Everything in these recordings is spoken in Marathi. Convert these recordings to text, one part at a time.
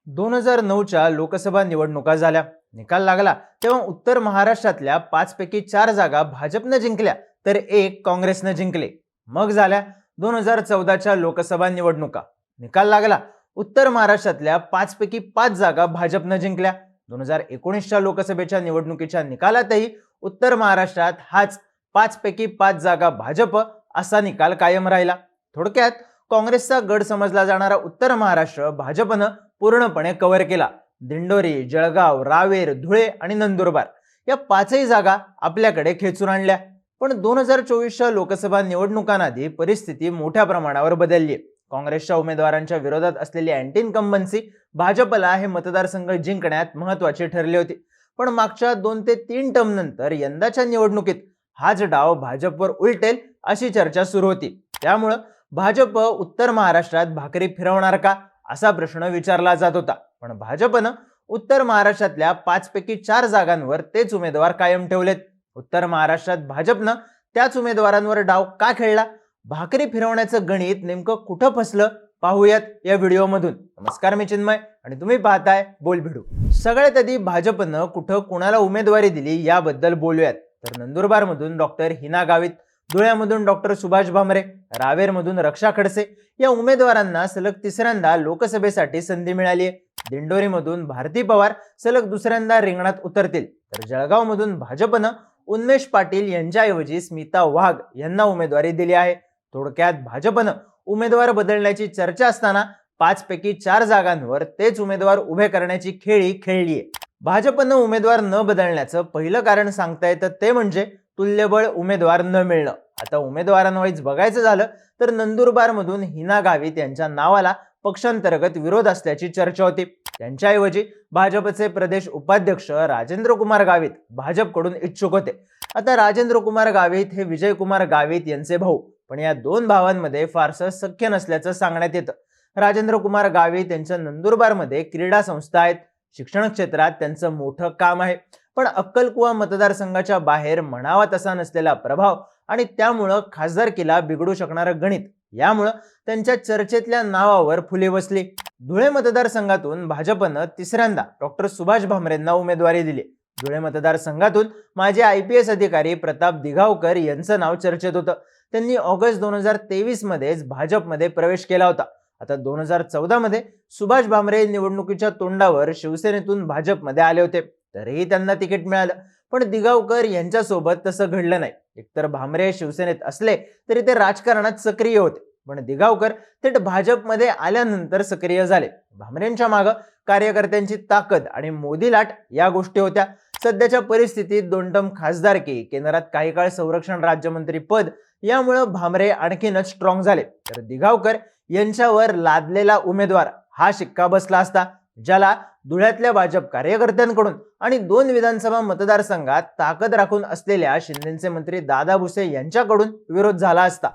2009च्या लोकसभा निवडणुका झाल्या. निकाल लागला तेव्हा उत्तर महाराष्ट्रातल्या 5 पैकी 4 जागा भाजपनं जिंकल्या तर एक काँग्रेसनं जिंकले. मग झाल्या 2014च्या लोकसभा निवडणुका. निकाल लागला उत्तर महाराष्ट्रातल्या 5 पैकी 5 जागा भाजपनं जिंकल्या. 2019च्या लोकसभेच्या निवडणुकीच्या निकालातही उत्तर महाराष्ट्रात हाच 5 पैकी 5 जागा भाजप असा निकाल कायम राहिला. थोडक्यात काँग्रेसचा गड समजला जाणारा उत्तर महाराष्ट्र भाजपनं पूर्णपणे कव्हर केला. दिंडोरी, जळगाव, रावेर, धुळे आणि नंदुरबार या 5ही जागा आपल्याकडे खेचून आणल्या. पण 2024च्या लोकसभा निवडणुकांआधी परिस्थिती मोठ्या प्रमाणावर बदलली. काँग्रेसच्या उमेदवारांच्या विरोधात असलेली अँटी इन्कम्बन्सी भाजपला हे मतदारसंघ जिंकण्यात महत्त्वाची ठरली होती. पण मागच्या 2 ते 3 टर्म नंतर यंदाच्या निवडणुकीत हाच डाव भाजपवर उलटेल अशी चर्चा सुरू होती. त्यामुळे भाजप उत्तर महाराष्ट्रात भाकरी फिरवणार का असा प्रश्न विचारला जात होता. पण भाजपनं उत्तर महाराष्ट्रातल्या 5 पैकी 4 जागांवर तेच उमेदवार कायम ठेवलेत. उत्तर महाराष्ट्रात भाजपनं त्याच उमेदवारांवर डाव का खेळला? भाकरी फिरवण्याचं गणित नेमकं कुठं फसलं पाहूयात या व्हिडिओमधून. नमस्कार, मी चिन्मय आणि तुम्ही पाहताय बोलभिडू. सगळ्यात आधी भाजपनं कुठं कुणाला उमेदवारी दिली याबद्दल बोलूयात. तर नंदुरबारमधून डॉक्टर हिना गावित, धुळ्यामधून डॉक्टर सुभाष भामरे, रावेरमधून रक्षा खडसे या उमेदवारांना सलग तिसऱ्यांदा लोकसभेसाठी संधी मिळाली आहे. दिंडोरीमधून भारती पवार सलग दुसऱ्यांदा रिंगणात उतरतील. तर जळगावमधून भाजपनं उन्मेष पाटील यांच्याऐवजी स्मिता वाघ यांना उमेदवारी दिली आहे. थोडक्यात भाजपनं उमेदवार बदलण्याची चर्चा असताना 5 पैकी 4 जागांवर तेच उमेदवार उभे करण्याची खेळी खेळलीय. भाजपनं उमेदवार न बदलण्याचं पहिलं कारण सांगता येतं ते म्हणजे तुल्यबळ उमेदवार न मिळणं. आता उमेदवारांवाईज बघायचं झालं तर नंदुरबारमधून हिना गावित यांच्या नावाला पक्षांतर्गत विरोध असल्याची चर्चा होती. त्यांच्याऐवजी भाजपचे प्रदेश उपाध्यक्ष राजेंद्र कुमार गावित भाजपकडून इच्छुक होते. आता राजेंद्र कुमार गावित हे विजय कुमार गावित यांचे भाऊ, पण या 2 भावांमध्ये फारसं सख्य नसल्याचं सांगण्यात येतं. राजेंद्र कुमार गावित यांच्या नंदुरबारमध्ये क्रीडा संस्था आहेत. शिक्षण क्षेत्रात त्यांचं मोठं काम आहे. पण अक्कलकुवा मतदारसंघाच्या बाहेर म्हणावा तसा नसलेला प्रभाव आणि त्यामुळं खासदारकीला बिघडू शकणारं गणित यामुळं त्यांच्या चर्चेतल्या नावावर फुले बसली. धुळे मतदारसंघातून भाजपनं तिसऱ्यांदा डॉक्टर सुभाष भामरेंना उमेदवारी दिली. धुळे मतदारसंघातून माजी IPS अधिकारी प्रताप दिघावकर यांचं नाव चर्चेत होतं. त्यांनी ऑगस्ट 2023 मध्येच भाजपमध्ये प्रवेश केला होता. आता 2014 मध्ये सुभाष भामरे निवडणुकीच्या तोंडावर शिवसेनेतून भाजपमध्ये आले होते, तरीही त्यांना तिकीट मिळालं. पण दिघावकर यांच्यासोबत तसं घडलं नाही. एकतर भामरे शिवसेनेत असले तरी ते राजकारणात सक्रिय होते, पण दिघावकर थेट भाजपमध्ये आल्यानंतर सक्रिय झाले. भामरेंच्या मागे कार्यकर्त्यांची ताकद आणि मोदी लाट या गोष्टी होत्या. सध्याच्या परिस्थितीत 2 टर्म खासदारकी, केंद्रात काही काळ संरक्षण राज्यमंत्री पद यामुळे भामरे आणखीनच स्ट्रॉंग झाले. तर दिघावकर यांच्यावर लादलेला उमेदवार हा शिक्का बसला असता, ज्याला धुळ्यातल्या भाजप कार्यकर्त्यांकडून आणि 2 विधानसभा मतदारसंघात ताकद राखून असलेल्या शिंदेचे मंत्री दादा भुसे यांच्याकडून विरोध झाला असता.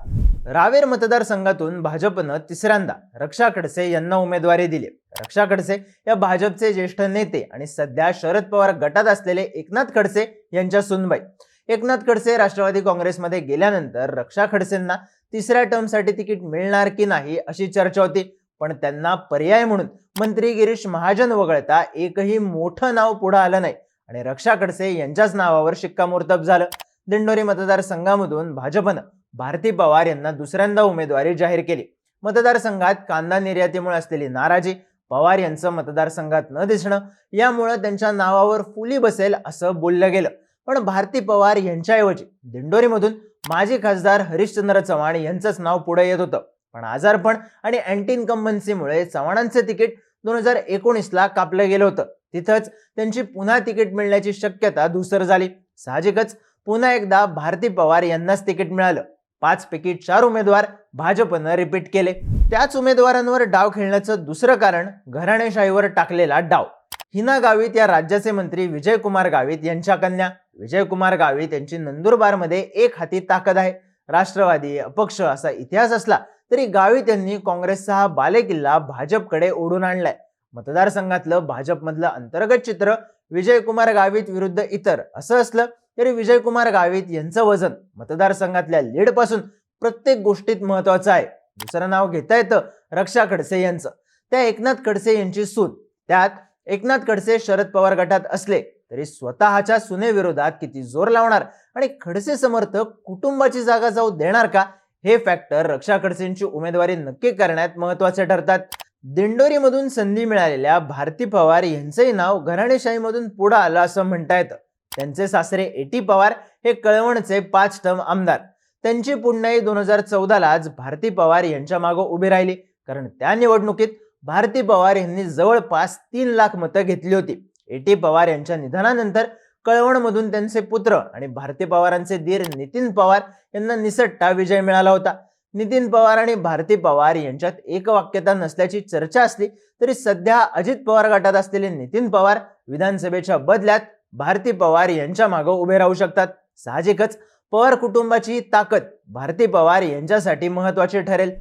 रावेर मतदारसंघातून भाजपनं तिसऱ्यांदा रक्षा खडसे यांना उमेदवारी दिली. रक्षा खडसे या भाजपचे ज्येष्ठ नेते आणि सध्या शरद पवार गटात असलेले एकनाथ खडसे यांच्या सुनबाई. एकनाथ खडसे राष्ट्रवादी काँग्रेसमध्ये गेल्यानंतर रक्षा खडसेंना तिसऱ्या टर्मसाठी तिकीट मिळणार की नाही अशी चर्चा होती. पण त्यांना पर्याय म्हणून मंत्री गिरीश महाजन वगळता एकही मोठं नाव पुढे आलं नाही आणि रक्षा खडसे यांच्याच नावावर शिक्कामोर्तब झालं. दिंडोरी मतदारसंघामधून भाजपनं भारती पवार यांना दुसऱ्यांदा उमेदवारी जाहीर केली. मतदारसंघात कांदा निर्यातीमुळे असलेली नाराजी, पवार यांचं मतदारसंघात न दिसणं यामुळे त्यांच्या नावावर फुली बसेल असं बोललं गेलं. पण भारती पवार यांच्याऐवजी दिंडोरीमधून माजी खासदार हरिश्चंद्र चव्हाण यांचंच नाव पुढे येत होतं. पण आजारपण आणि अँटी इन्कम्बन्सीमुळे चव्हाणांचे तिकीट 2019ला कापलं गेलं होतं. तिथंच त्यांची पुन्हा तिकीट मिळण्याची शक्यता धूसर झाली. साहजिकच पुन्हा एकदा भारती पवार यांनाच तिकीट मिळालं. 5 पैकी 4 उमेदवार भाजपनं रिपीट केले. त्याच उमेदवारांवर डाव खेळण्याचं दुसरं कारण घराणेशाहीवर टाकलेला डाव. हिना गावित या राज्याचे मंत्री विजय कुमार गावित यांच्या कन्या. विजय कुमार गावित यांची नंदुरबारमध्ये एक हाती ताकद आहे. राष्ट्रवादी, अपक्ष असा इतिहास असला तरी गावित यांनी काँग्रेसचा हा बालेकिल्ला भाजपकडे ओढून आणलाय. मतदारसंघातलं भाजपमधलं अंतर्गत चित्र विजय कुमार गावित विरुद्ध इतर असं असलं तरी विजय कुमार गावित यांचं वजन मतदारसंघातल्या लीड पासून प्रत्येक गोष्टीत महत्वाचं आहे. दुसरं नाव घेता येतं रक्षा खडसे यांचं. त्या एकनाथ खडसे यांची सून त्यात एकनाथ खडसे शरद पवार गटात असले तरी स्वतःच्या सुनेविरोधात किती जोर लावणार आणि खडसे समर्थक कुटुंबाची जागा जाऊ देणार का, हे फॅक्टर रक्षा खडसेंची उमेदवारी नक्की करण्यात महत्वाचे ठरतात. दिंडोरीमधून संधी मिळालेल्या भारती पवार यांचंही नाव घराणेशाहीमधून पुढे आलं असं म्हणता येतं. त्यांचे सासरे एटी पवार हे कळवणचे 5 टर्म आमदार. त्यांची पुण्याई 2014लाच भारती पवार यांच्या मागे उभी राहिली, कारण त्या निवडणुकीत भारती पवार यांनी जवळपास 3 लाख मतं घेतली होती. एटी पवार यांच्या निधनानंतर कळवणमधून त्यांचे पुत्र आणि भारती पवारांचे दीर नितीन पवार यांना निसटता विजय मिळाला होता. नितीन पवार आणि भारती पवार यांच्यात एकवाक्यता नसल्याची चर्चा असली तरी सध्या अजित पवार गटात असलेले नितीन पवार विधानसभेच्या बदल्यात भारती पवार यांच्या मागे उभे राहू शकतात. साहजिकच पवार कुटुंबाची ताकद भारती पवार यांच्यासाठी महत्वाची ठरेल.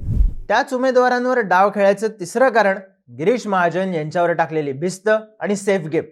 त्याच उमेदवारांवर डाव खेळायचं तिसरं कारण गिरीश महाजन यांच्यावर टाकलेली भिस्त आणि सेफ गेम.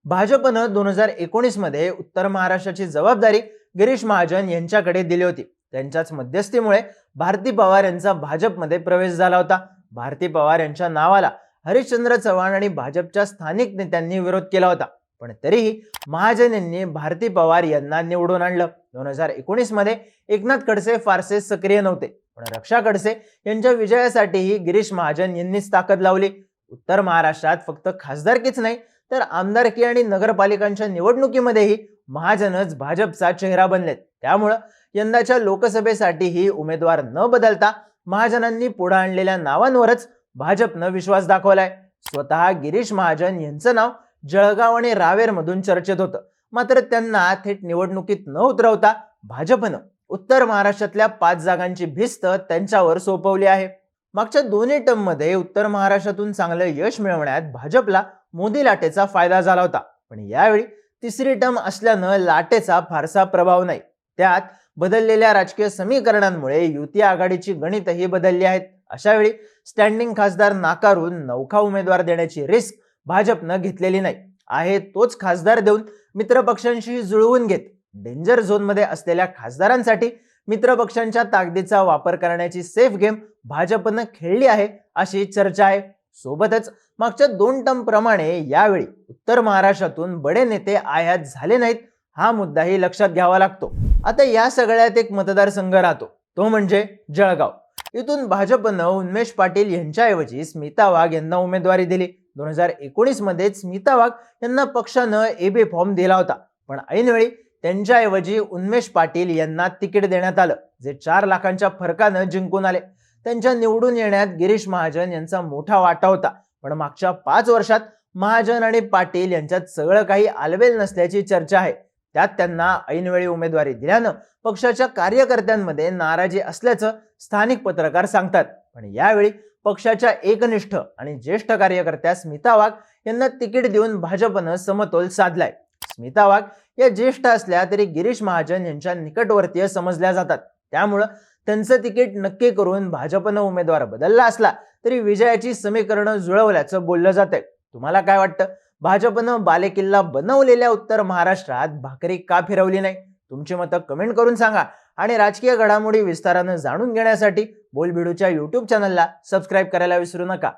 भाजपनं 2019 मध्ये उत्तर महाराष्ट्राची जबाबदारी गिरीश महाजन यांच्याकडे दिली होती. त्यांच्याच मध्यस्थीमुळे भारती पवार यांचा भाजपमध्ये प्रवेश झाला होता. भारती पवार यांच्या नावाला हरिश्चंद्र चव्हाण आणि भाजपच्या स्थानिक नेत्यांनी विरोध केला होता, पण तरीही महाजन यांनी भारती पवार यांना निवडून आणलं. 2019 मध्ये एकनाथ खडसे फारसे सक्रिय नव्हते, पण रक्षा खडसे यांच्या विजयासाठीही गिरीश महाजन यांनीच ताकद लावली. उत्तर महाराष्ट्रात फक्त खासदारकीच नाही तर आमदारकी आणि नगरपालिकांच्या निवडणुकीमध्येही महाजनच भाजपचा चेहरा बनलेत. त्यामुळे यंदाच्या लोकसभेसाठीही उमेदवार न बदलता महाजनांनी पुढे आणलेल्या नावांवरच भाजपनं विश्वास दाखवलाय. स्वतः गिरीश महाजन यांचं नाव जळगाव आणि रावेर मधून चर्चेत होतं, मात्र त्यांना थेट निवडणुकीत न उतरवता भाजपनं उत्तर महाराष्ट्रातल्या 5 जागांची भिस्त त्यांच्यावर सोपवली आहे. मागच्या दोन्ही टर्म मध्ये उत्तर महाराष्ट्रातून चांगलं यश मिळवण्यात भाजपला मोदी लाटेचा फायदा झाला होता, पण यावेळी तिसरी टर्म असल्यानं लाटेचा फारसा प्रभाव नाही. त्यात बदललेल्या राजकीय समीकरणांमुळे युती आघाडीची गणितही बदलली आहेत. अशा वेळी स्टँडिंग खासदार नाकारून नौखा उमेदवार देण्याची रिस्क भाजपनं घेतलेली नाही. आहे तोच खासदार देऊन मित्रपक्षांशी जुळवून घेत डेंजर झोन मध्ये असलेल्या खासदारांसाठी मित्रपक्षांच्या ताकदीचा वापर करण्याची सेफ गेम भाजपनं खेळली आहे अशी चर्चा आहे. सोबतच मागच्या 2 टर्म प्रमाणे यावेळी उत्तर महाराष्ट्रातून बडे नेते आयात झाले नाहीत, हा मुद्दाही लक्षात घ्यावा लागतो. आता या सगळ्यात एक मतदारसंघ राहतो, तो म्हणजे जळगाव. इथून भाजपनं उन्मेष पाटील यांच्याऐवजी स्मिता वाघ यांना उमेदवारी दिली. 2019 मध्ये स्मिता वाघ यांना पक्षानं एबी फॉर्म दिला होता, पण ऐनवेळी त्यांच्याऐवजी उन्मेष पाटील यांना तिकीट देण्यात आलं, जे 4 लाखांच्या फरकानं जिंकून आले. त्यांच्या निवडून येण्यात गिरीश महाजन यांचा मोठा वाटा होता, पण मागच्या 5 वर्षात महाजन आणि पाटील यांच्यात सगळं काही आलबेल नसल्याची चर्चा आहे. त्यात त्यांना ऐनवेळी उमेदवारी दिल्यानं पक्षाच्या कार्यकर्त्यांमध्ये नाराजी असल्याचं स्थानिक पत्रकार सांगतात. पण यावेळी पक्षाच्या एकनिष्ठ आणि ज्येष्ठ कार्यकर्त्या स्मिता वाघ यांना तिकीट देऊन भाजपनं समतोल साधलाय. स्मिता वाघ या ज्येष्ठ असल्या तरी गिरीश महाजन यांच्या निकटवर्तीय समजल्या जातात, त्यामुळं त्यांचं तिकीट नक्की करून भाजपनं उमेदवार बदलला असला तरी विजयाची समीकरणं जुळवल्याचं बोललं जातंय. तुम्हाला काय वाटतं? भाजपनं बालेकिल्ला बनवलेल्या उत्तर महाराष्ट्रात भाकरी का फिरवली नाही? तुमची मतं कमेंट करून सांगा आणि राजकीय घडामोडी विस्तारानं जाणून घेण्यासाठी बोलबिडूच्या YouTube चॅनलला सबस्क्राईब करायला विसरू नका.